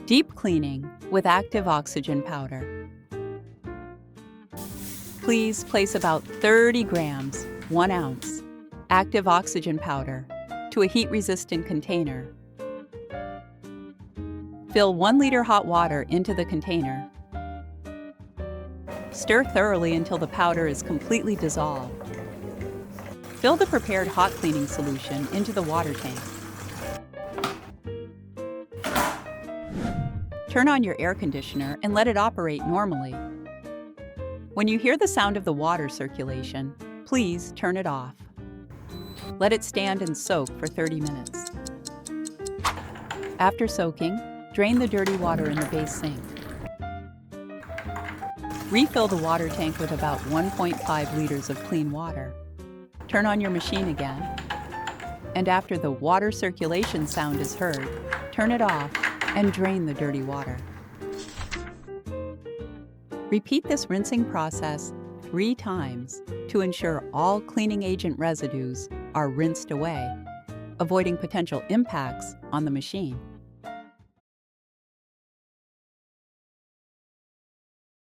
Deep cleaning with active oxygen powder. Please place about 30 grams, 1 ounce, active oxygen powder to a heat-resistant container. Fill 1 liter hot water into the container. Stir thoroughly until the powder is completely dissolved. Fill the prepared hot cleaning solution into the water tank. Turn on your air conditioner and let it operate normally. When you hear the sound of the water circulation, please turn it off. Let it stand and soak for 30 minutes. After soaking, drain the dirty water in the base sink. Refill the water tank with about 1.5 liters of clean water. Turn on your machine again, and after the water circulation sound is heard, turn it off and drain the dirty water. Repeat this rinsing process 3 times to ensure all cleaning agent residues are rinsed away, avoiding potential impacts on the machine.